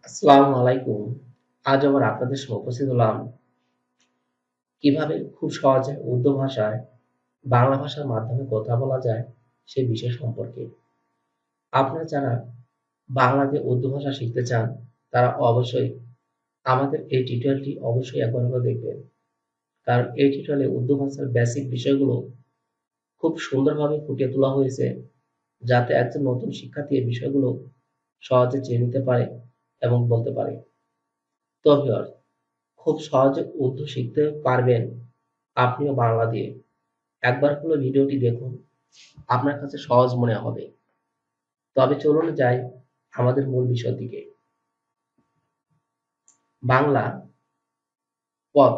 আসসালামু আলাইকুম। আজ আবার আপনাদের সামনে উপস্থিত হলাম কিভাবে খুব সহজে উর্দু ভাষায় বাংলা ভাষার মাধ্যমে কথা বলা যায় সে বিষয় সম্পর্কে। আপনারা যারা বাংলাতে উর্দু ভাষা শিখতে চান তারা অবশ্যই আমাদের এই টিউটোরিয়ালটি অবশ্যই একবার হলেও দেখবেন। কারণ এই টিউটোরিয়ালে উর্দু ভাষার বেসিক বিষয়গুলো খুব সুন্দরভাবে ফুটিয়ে তোলা হয়েছে যাতে একজন নতুন শিক্ষার্থী এই বিষয়গুলো সহজে জেনে নিতে পারে এবং বলতে পারে। তো ভিউয়ার্স, খুব সহজে উর্দু শিখতে পারবেন আপনিও বাংলা দিয়ে। একবার হলো ভিডিওটি দেখুন, আপনার কাছে সহজ মনে হবে। তবে চলুন যাই আমাদের মূল বিষয়ের দিকে। বাংলা পথ,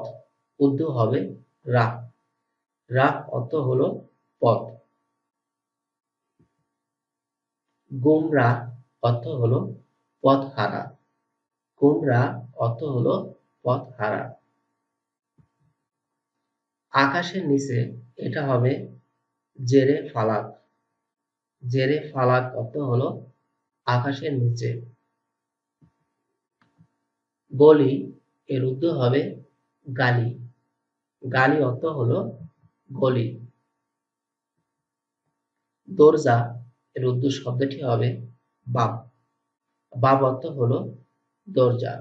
উর্দু হবে রাহ। রাহ অর্থ হলো পথ। গুমরাহ অর্থ হলো পথ হারা। গুমরাহ অর্থ হলো পথ হারা। আকাশের নিচে, এটা হবে জেরে ফালাক। জেরে ফালাক অর্থ হলো আকাশের নিচে। গলি, এর উর্দু হবে গালি। গালি অর্থ হলো গলি। দরজা, এর উর্দু শব্দটি হবে বাব। বাব অর্থ হলো দরজা।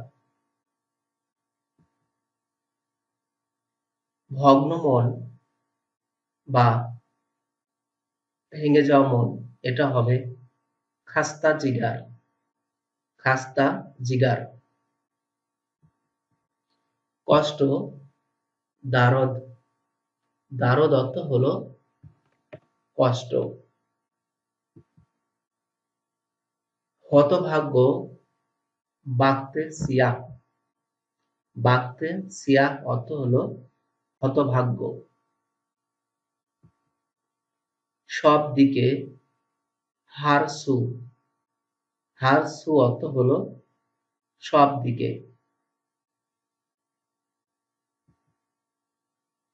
ভগ্ন মন বা ভেঙে যাওয়া মন, এটা হবে খাস্তা জিগার। খাস্তা জিগার। কষ্ট, দারদ। দারদ অর্থ হলো কষ্ট। হতভাগ্য, বাক্তে সিয়াহ। বাক্তে সিয়াহ অর্থ হলো হতভাগ্য। সব দিকে, হারসু। হারসু অর্থ হলো সব দিকে।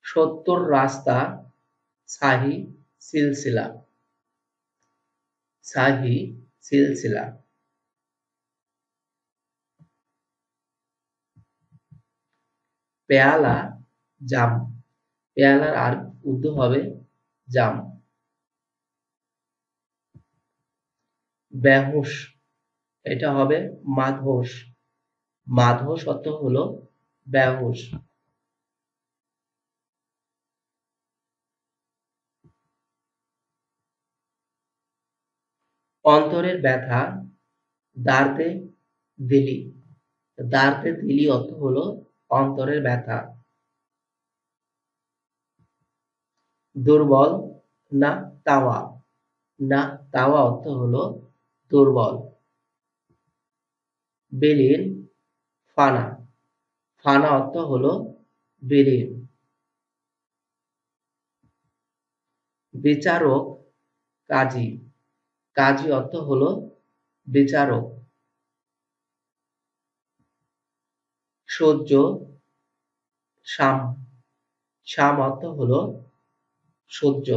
৭০ রাস্তা, সাহি সিলসিলা। সাহি সিলসিলা। পেয়ালা, জাম। পেয়ালার আর উর্দু হবে জাম। বেহুশ, এটা হবে মাদহোশ। মাদহোশ অর্থ হলো বেহুশ। অন্তরের ব্যথা, দার্দে দিলি। দার্দে দিলি অর্থ হলো অন্তরের ব্যথা। দুর্বল, না তাওয়া। না তাওয়া অর্থ হলো দুর্বল। বিলীন, ফানা। ফানা অর্থ হলো বিলীন। বিচারক, কাজী। কাজী অর্থ হলো বিচারক। সহ্য, শাম। শাম অর্থ হলো সহ্য।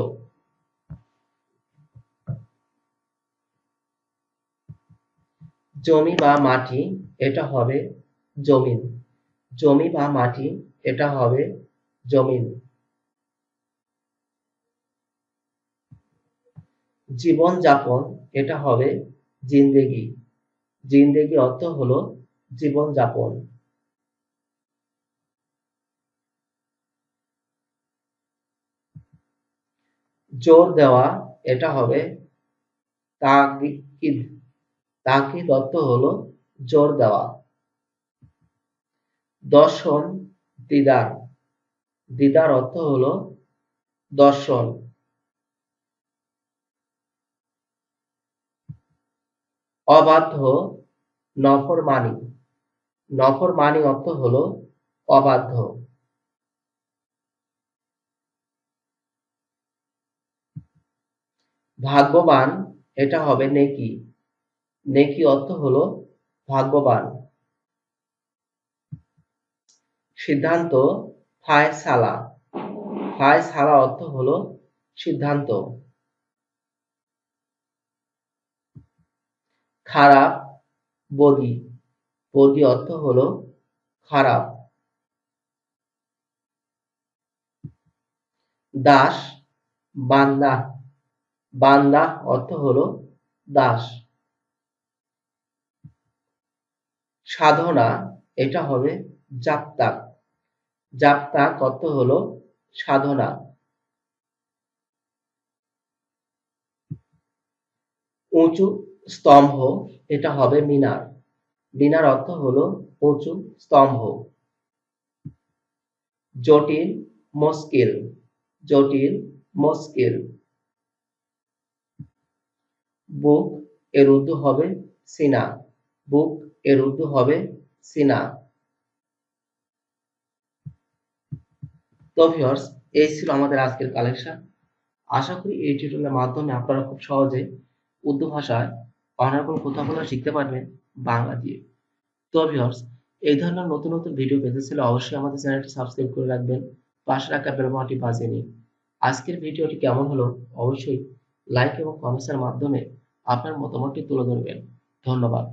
জমি বা মাটি, এটা হবে জমিন। জমি বা মাটি, এটা হবে জমিন। জীবন যাপন, এটা হবে জিন্দেগি। জিন্দেগি অর্থ হলো জীবন যাপন। জোর দেওয়া, এটা হবে তাকিদ। তাকিদ অর্থ হলো জোর দেওয়া। দর্শন, দিদার। দিদার অর্থ হলো দর্শন। অবাধ্য, নফরমানি। নফরমানি অর্থ হলো অবাধ্য। ভাগ্যবান, এটা হবে নেকি। নেকি অর্থ হলো ভাগ্যবান। সিদ্ধান্ত, ফায়সালা। ফায়সালা অর্থ হলো সিদ্ধান্ত। খারাপ, বদি। বর্গী অর্থ হলো খারাপ। দাস, বান্দা, বান্দা অর্থ হলো দাস। সাধনা, এটা হবে জাপতাক, জাপতাক অর্থ হলো সাধনা। উঁচু স্তম্ভ, এটা হবে মিনার, মিনার অর্থ হলো উঁচু স্তম্ভ। জটিল, মুশকিল, জটিল, মুশকিল। বুক, এর উর্দু হবে সিনা, বুক এর উর্দু হবে সিনা। তো ভিউয়ার্স, এই ছিল আমাদের আজকের কালেকশন। আশা করি এই টিউটোরিয়ালের মাধ্যমে আপনারা খুব সহজে উর্দু ভাষায় অনার্গল কথাগুলো শিখতে পারবেন বাংলা দিয়ে। তো ভিউয়ার্স, এই ধরনের নতুন নতুন ভিডিও পেতে চাইলে অবশ্যই আমাদের চ্যানেলটি সাবস্ক্রাইব করে রাখবেন, পাশে রাখা বেল বাটনটি বাজিয়ে নিন। আজকের ভিডিওটি কেমন হলো অবশ্যই লাইক এবং কমেন্টসের মাধ্যমে আপনার মতামতটি তুলে ধরবেন। ধন্যবাদ।